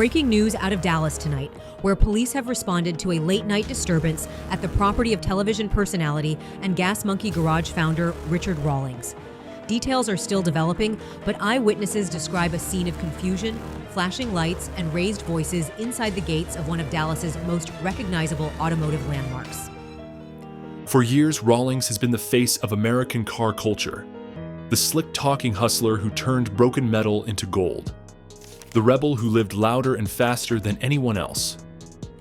Breaking news out of Dallas tonight, where police have responded to a late-night disturbance at the property of television personality and Gas Monkey Garage founder Richard Rawlings. Details are still developing, but eyewitnesses describe a scene of confusion, flashing lights, and raised voices inside the gates of one of Dallas's most recognizable automotive landmarks. For years, Rawlings has been the face of American car culture, the slick-talking hustler who turned broken metal into gold, the rebel who lived louder and faster than anyone else.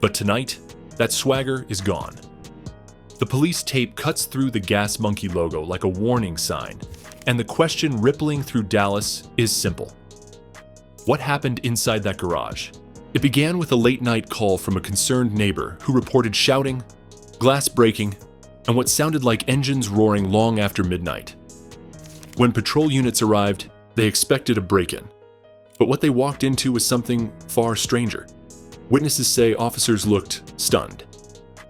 But tonight, that swagger is gone. The police tape cuts through the Gas Monkey logo like a warning sign, and the question rippling through Dallas is simple. What happened inside that garage? It began with a late-night call from a concerned neighbor who reported shouting, glass breaking, and what sounded like engines roaring long after midnight. When patrol units arrived, they expected a break-in. But what they walked into was something far stranger. Witnesses say officers looked stunned,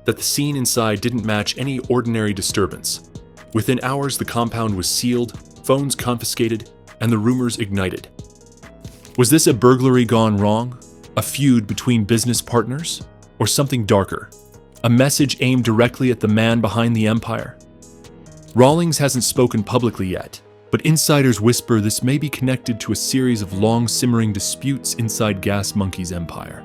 that the scene inside didn't match any ordinary disturbance. Within hours, the compound was sealed, phones confiscated, and the rumors ignited. Was this a burglary gone wrong? A feud between business partners? Or something darker? A message aimed directly at the man behind the empire? Rawlings hasn't spoken publicly yet, but insiders whisper this may be connected to a series of long-simmering disputes inside Gas Monkey's empire.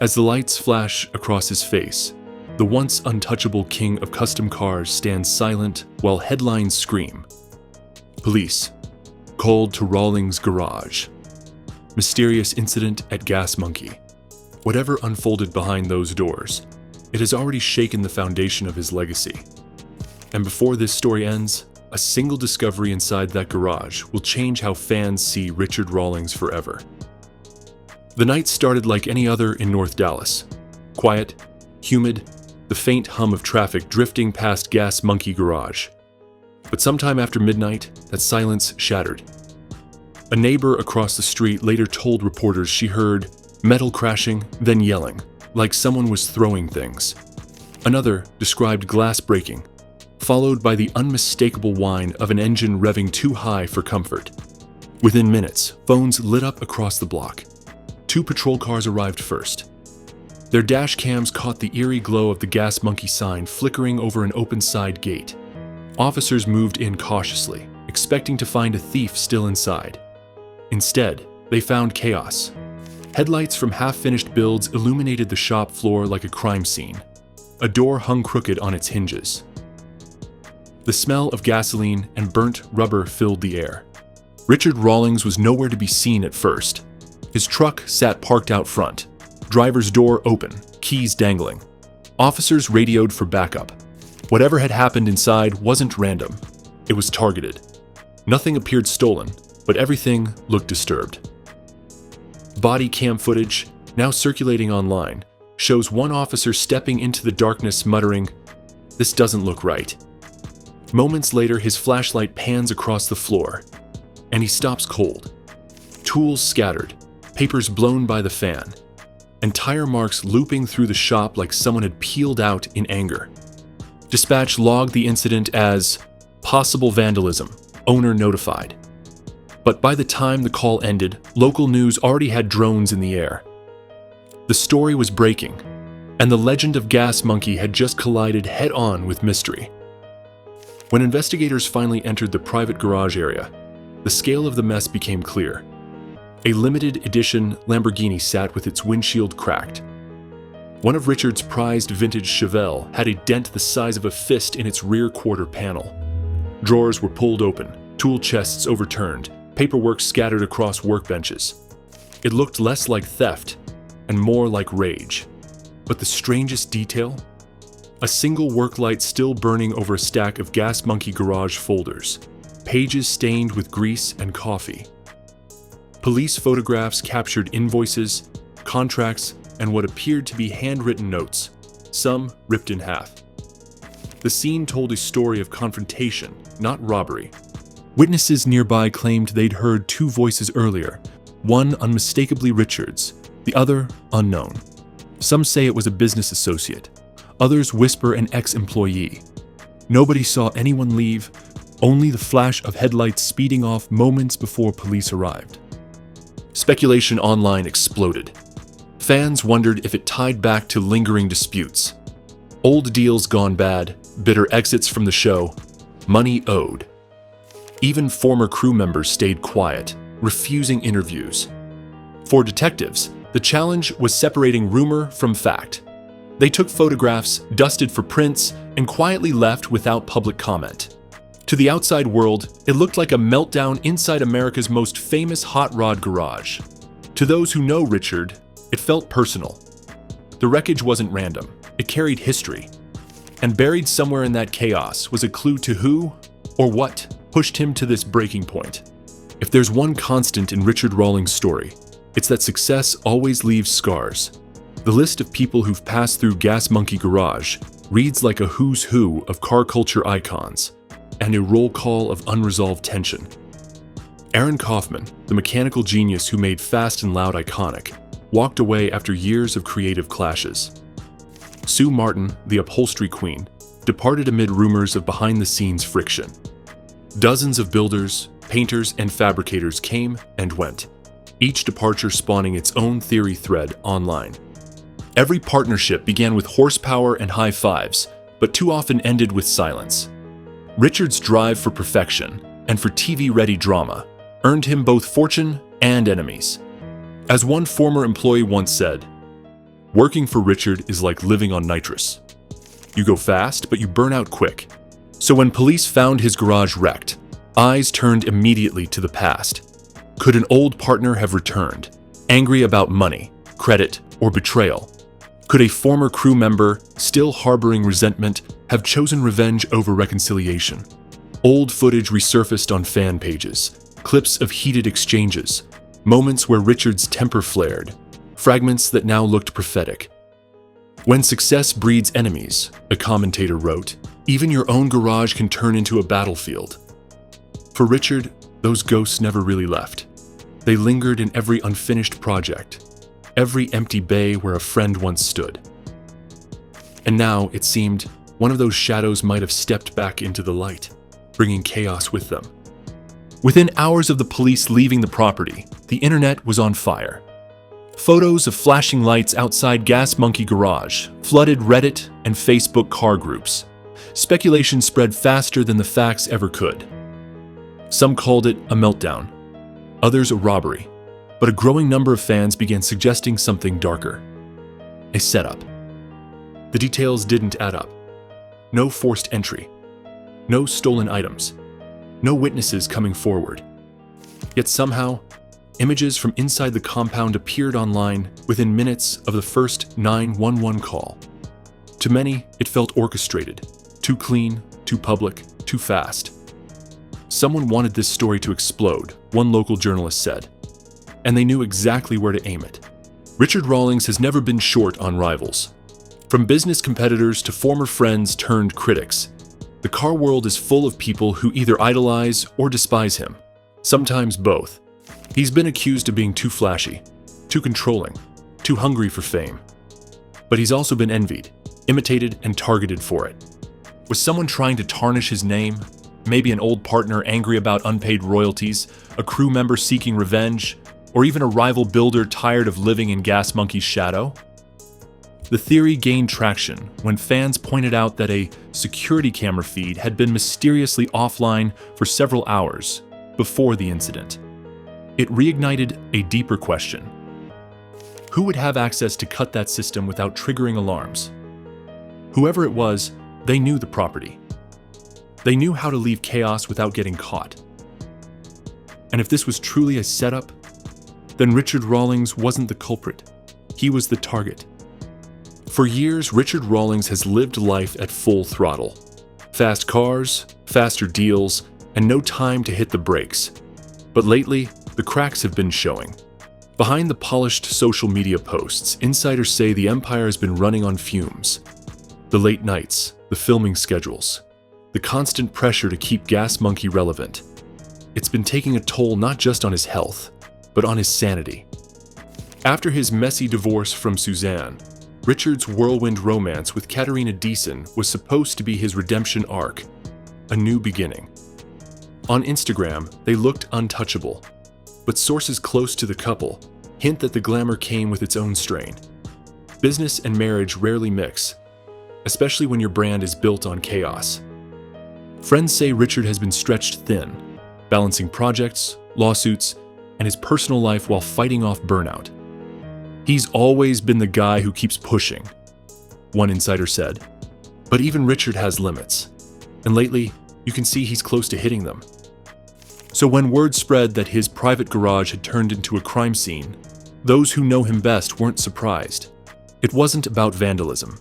As the lights flash across his face, the once untouchable king of custom cars stands silent while headlines scream. Police called to Rawlings' garage. Mysterious incident at Gas Monkey. Whatever unfolded behind those doors, it has already shaken the foundation of his legacy. And before this story ends, a single discovery inside that garage will change how fans see Richard Rawlings forever. The night started like any other in North Dallas. Quiet, humid, the faint hum of traffic drifting past Gas Monkey Garage. But sometime after midnight, that silence shattered. A neighbor across the street later told reporters she heard metal crashing, then yelling, like someone was throwing things. Another described glass breaking, followed by the unmistakable whine of an engine revving too high for comfort. Within minutes, phones lit up across the block. 2 patrol cars arrived first. Their dash cams caught the eerie glow of the Gas Monkey sign flickering over an open side gate. Officers moved in cautiously, expecting to find a thief still inside. Instead, they found chaos. Headlights from half-finished builds illuminated the shop floor like a crime scene. A door hung crooked on its hinges. The smell of gasoline and burnt rubber filled the air. Richard Rawlings was nowhere to be seen at first. His truck sat parked out front, driver's door open, keys dangling. Officers radioed for backup. Whatever had happened inside wasn't random. It was targeted. Nothing appeared stolen, but everything looked disturbed. Body cam footage, now circulating online, shows one officer stepping into the darkness muttering, "This doesn't look right." Moments later, his flashlight pans across the floor, and he stops cold. Tools scattered, papers blown by the fan, and tire marks looping through the shop like someone had peeled out in anger. Dispatch logged the incident as possible vandalism, owner notified. But by the time the call ended, local news already had drones in the air. The story was breaking, and the legend of Gas Monkey had just collided head-on with mystery. When investigators finally entered the private garage area, the scale of the mess became clear. A limited edition Lamborghini sat with its windshield cracked. One of Richard's prized vintage Chevelle had a dent the size of a fist in its rear quarter panel. Drawers were pulled open, tool chests overturned, paperwork scattered across workbenches. It looked less like theft and more like rage. But the strangest detail? A single work light still burning over a stack of Gas Monkey Garage folders, pages stained with grease and coffee. Police photographs captured invoices, contracts, and what appeared to be handwritten notes, some ripped in half. The scene told a story of confrontation, not robbery. Witnesses nearby claimed they'd heard 2 voices earlier, one unmistakably Richard's, the other unknown. Some say it was a business associate. Others whisper an ex-employee. Nobody saw anyone leave, only the flash of headlights speeding off moments before police arrived. speculation online exploded. Fans wondered if it tied back to lingering disputes. Old deals gone bad, bitter exits from the show, money owed. Even former crew members stayed quiet, refusing interviews. For detectives, the challenge was separating rumor from fact. They took photographs, dusted for prints, and quietly left without public comment. To the outside world, it looked like a meltdown inside America's most famous hot rod garage. To those who know Richard, it felt personal. The wreckage wasn't random, it carried history. And buried somewhere in that chaos was a clue to who or what pushed him to this breaking point. If there's one constant in Richard Rawlings' story, it's that success always leaves scars. The list of people who've passed through Gas Monkey Garage reads like a who's who of car culture icons and a roll call of unresolved tension. Aaron Kaufman, the mechanical genius who made Fast and Loud iconic, walked away after years of creative clashes. Sue Martin, the upholstery queen, departed amid rumors of behind-the-scenes friction. Dozens of builders, painters, and fabricators came and went, each departure spawning its own theory thread online. Every partnership began with horsepower and high fives, but too often ended with silence. Richard's drive for perfection and for TV-ready drama earned him both fortune and enemies. As one former employee once said, "Working for Richard is like living on nitrous. You go fast, but you burn out quick." So when police found his garage wrecked, eyes turned immediately to the past. Could an old partner have returned, angry about money, credit, or betrayal? Could a former crew member, still harboring resentment, have chosen revenge over reconciliation? Old footage resurfaced on fan pages, clips of heated exchanges, moments where Richard's temper flared, fragments that now looked prophetic. When success breeds enemies, a commentator wrote, even your own garage can turn into a battlefield. For Richard, those ghosts never really left. They lingered in every unfinished project, every empty bay where a friend once stood. And now, it seemed, one of those shadows might have stepped back into the light, bringing chaos with them. Within hours of the police leaving the property, the internet was on fire. Photos of flashing lights outside Gas Monkey Garage flooded Reddit and Facebook car groups. Speculation spread faster than the facts ever could. Some called it a meltdown, others a robbery, but a growing number of fans began suggesting something darker. A setup. The details didn't add up. No forced entry. No stolen items. No witnesses coming forward. Yet somehow, images from inside the compound appeared online within minutes of the first 911 call. To many, it felt orchestrated, too clean, too public, too fast. Someone wanted this story to explode, one local journalist said, and they knew exactly where to aim it. Richard Rawlings has never been short on rivals. From business competitors to former friends turned critics, the car world is full of people who either idolize or despise him, sometimes both. He's been accused of being too flashy, too controlling, too hungry for fame. But he's also been envied, imitated, and targeted for it. Was someone trying to tarnish his name? Maybe an old partner angry about unpaid royalties, a crew member seeking revenge, or even a rival builder tired of living in Gas Monkey's shadow? The theory gained traction when fans pointed out that a security camera feed had been mysteriously offline for several hours before the incident. It reignited a deeper question. Who would have access to cut that system without triggering alarms? Whoever it was, they knew the property. They knew how to leave chaos without getting caught. And if this was truly a setup, then Richard Rawlings wasn't the culprit. He was the target. For years, Richard Rawlings has lived life at full throttle. Fast cars, faster deals, and no time to hit the brakes. But lately, the cracks have been showing. Behind the polished social media posts, insiders say the empire has been running on fumes. The late nights, the filming schedules, the constant pressure to keep Gas Monkey relevant. It's been taking a toll not just on his health, but on his sanity. After his messy divorce from Suzanne, Richard's whirlwind romance with Katerina Deason was supposed to be his redemption arc, a new beginning. On Instagram, they looked untouchable. but sources close to the couple hint that the glamour came with its own strain. Business and marriage rarely mix, especially when your brand is built on chaos. Friends say Richard has been stretched thin, balancing projects, lawsuits, and his personal life while fighting off burnout. "He's always been the guy who keeps pushing," one insider said. But even Richard has limits, and lately, you can see he's close to hitting them. So when word spread that his private garage had turned into a crime scene, those who know him best weren't surprised. It wasn't about vandalism.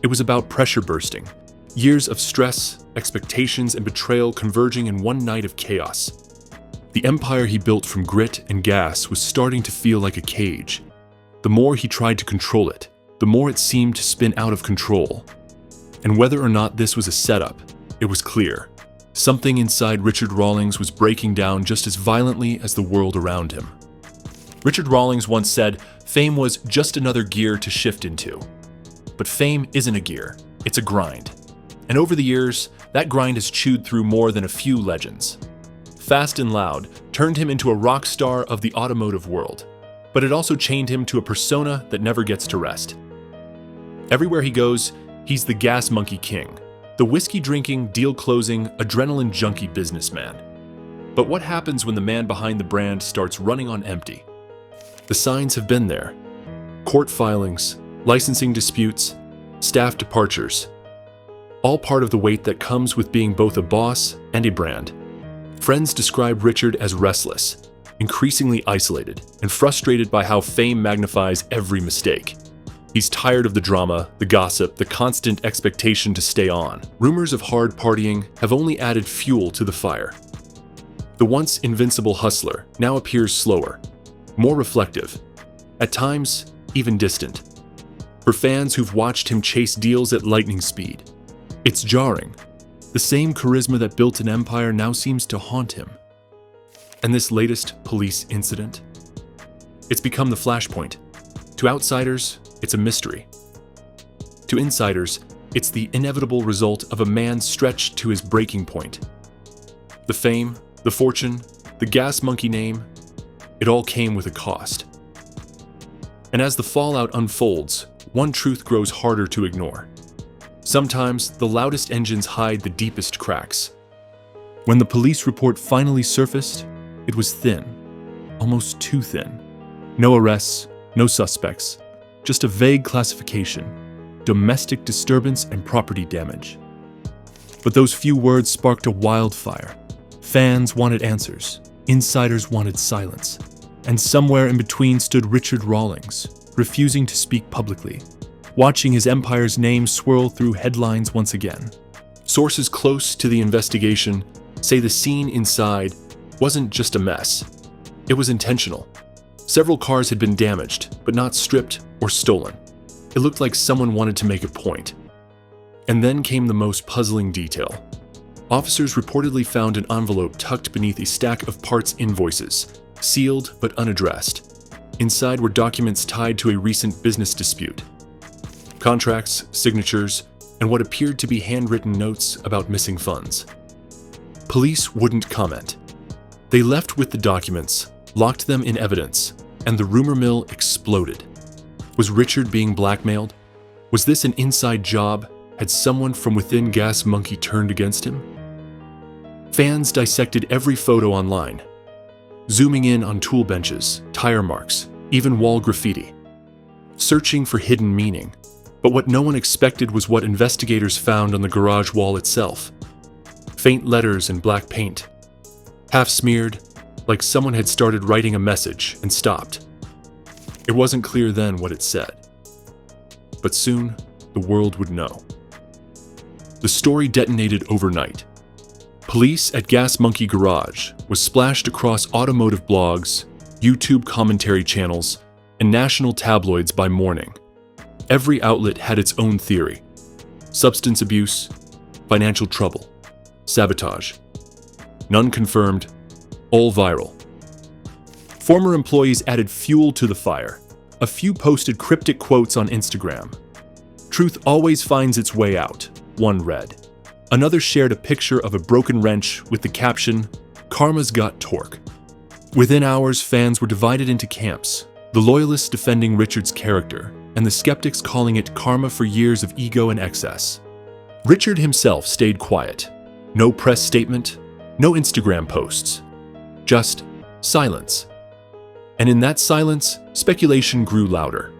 It was about pressure bursting, years of stress, expectations, and betrayal converging in one night of chaos. The empire he built from grit and gas was starting to feel like a cage. The more he tried to control it, the more it seemed to spin out of control. And whether or not this was a setup, it was clear. Something inside Richard Rawlings was breaking down just as violently as the world around him. Richard Rawlings once said, "Fame was just another gear to shift into." But fame isn't a gear, it's a grind. And over the years, that grind has chewed through more than a few legends. Fast and Loud turned him into a rock star of the automotive world, but it also chained him to a persona that never gets to rest. Everywhere he goes, he's the gas monkey king, the whiskey-drinking, deal-closing, adrenaline junkie businessman. But what happens when the man behind the brand starts running on empty? The signs have been there. Court filings, licensing disputes, staff departures. All part of the weight that comes with being both a boss and a brand. Friends describe Richard as restless, increasingly isolated, and frustrated by how fame magnifies every mistake. He's tired of the drama, the gossip, the constant expectation to stay on. Rumors of hard partying have only added fuel to the fire. The once invincible hustler now appears slower, more reflective, at times even distant. For fans who've watched him chase deals at lightning speed, it's jarring. The same charisma that built an empire now seems to haunt him. And this latest police incident? It's become the flashpoint. To outsiders, it's a mystery. To insiders, it's the inevitable result of a man stretched to his breaking point. The fame, the fortune, the gas monkey name, it all came with a cost. And as the fallout unfolds, one truth grows harder to ignore. Sometimes the loudest engines hide the deepest cracks. When the police report finally surfaced, it was thin, almost too thin. No arrests, no suspects, just a vague classification: domestic disturbance and property damage. But those few words sparked a wildfire. Fans wanted answers, insiders wanted silence, and somewhere in between stood Richard Rawlings, refusing to speak publicly, watching his empire's name swirl through headlines once again. Sources close to the investigation say the scene inside wasn't just a mess. It was intentional. Several cars had been damaged, but not stripped or stolen. It looked like someone wanted to make a point. And then came the most puzzling detail. Officers reportedly found an envelope tucked beneath a stack of parts invoices, sealed but unaddressed. Inside were documents tied to a recent business dispute. Contracts, signatures, and what appeared to be handwritten notes about missing funds. Police wouldn't comment. They left with the documents, locked them in evidence, and the rumor mill exploded. Was Richard being blackmailed? Was this an inside job? Had someone from within Gas Monkey turned against him? Fans dissected every photo online, zooming in on tool benches, tire marks, even wall graffiti, searching for hidden meaning. But what no one expected was what investigators found on the garage wall itself. Faint letters in black paint, half smeared, like someone had started writing a message and stopped. It wasn't clear then what it said. But soon, the world would know. The story detonated overnight. Police at Gas Monkey Garage was splashed across automotive blogs, YouTube commentary channels, and national tabloids by morning. Every outlet had its own theory: substance abuse, financial trouble, sabotage. None confirmed, all viral. Former employees added fuel to the fire. A few posted cryptic quotes on Instagram. "Truth always finds its way out," one read. Another shared a picture of a broken wrench with the caption, "Karma's got torque." Within hours, fans were divided into camps, the loyalists defending Richard's character, and the skeptics calling it karma for years of ego and excess. Richard himself stayed quiet. No press statement, no Instagram posts. Just silence. And in that silence, speculation grew louder.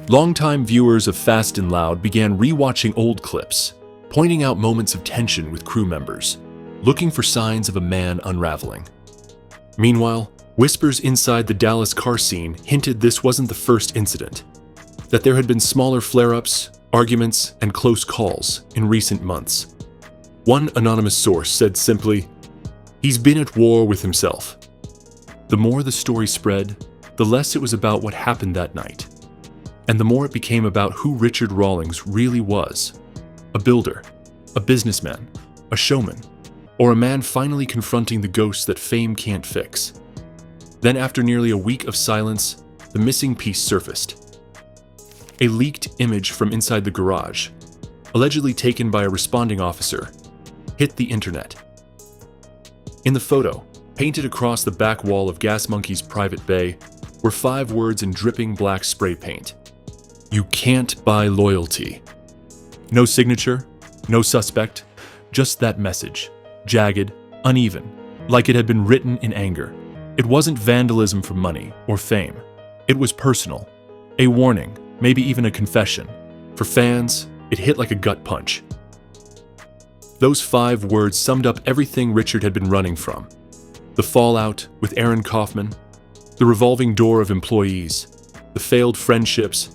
Longtime viewers of Fast and Loud began rewatching old clips, pointing out moments of tension with crew members, looking for signs of a man unraveling. Meanwhile, whispers inside the Dallas car scene hinted this wasn't the first incident, that there had been smaller flare-ups, arguments, and close calls in recent months. One anonymous source said simply, "He's been at war with himself." The more the story spread, the less it was about what happened that night, and the more it became about who Richard Rawlings really was: a builder, a businessman, a showman, or a man finally confronting the ghosts that fame can't fix. Then, after nearly a week of silence, the missing piece surfaced. A leaked image from inside the garage, allegedly taken by a responding officer, hit the internet. In the photo, painted across the back wall of Gas Monkey's private bay, were 5 words in dripping black spray paint. "You can't buy loyalty." No signature, no suspect, just that message, jagged, uneven, like it had been written in anger. It wasn't vandalism for money or fame. It was personal, a warning, maybe even a confession. For fans, it hit like a gut punch. Those 5 words summed up everything Richard had been running from. The fallout with Aaron Kaufman, the revolving door of employees, the failed friendships,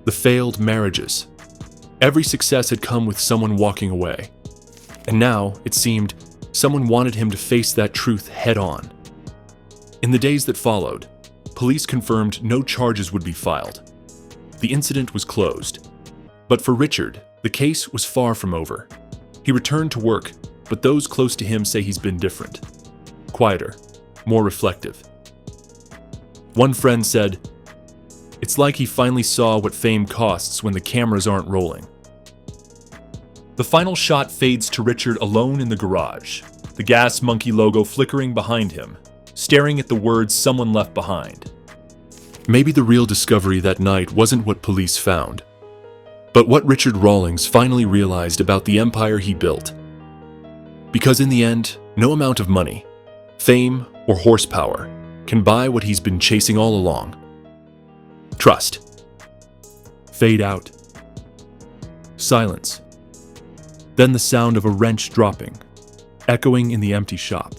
the failed marriages. Every success had come with someone walking away. And now, it seemed, someone wanted him to face that truth head-on. In the days that followed, police confirmed no charges would be filed. The incident was closed. But for Richard, the case was far from over. He returned to work, but those close to him say he's been different. Quieter, more reflective. One friend said, "It's like he finally saw what fame costs when the cameras aren't rolling." The final shot fades to Richard alone in the garage, the Gas Monkey logo flickering behind him, staring at the words someone left behind. Maybe the real discovery that night wasn't what police found, but what Richard Rawlings finally realized about the empire he built. Because in the end, no amount of money, fame, or horsepower can buy what he's been chasing all along. Trust. Fade out. Silence. Then the sound of a wrench dropping, echoing in the empty shop.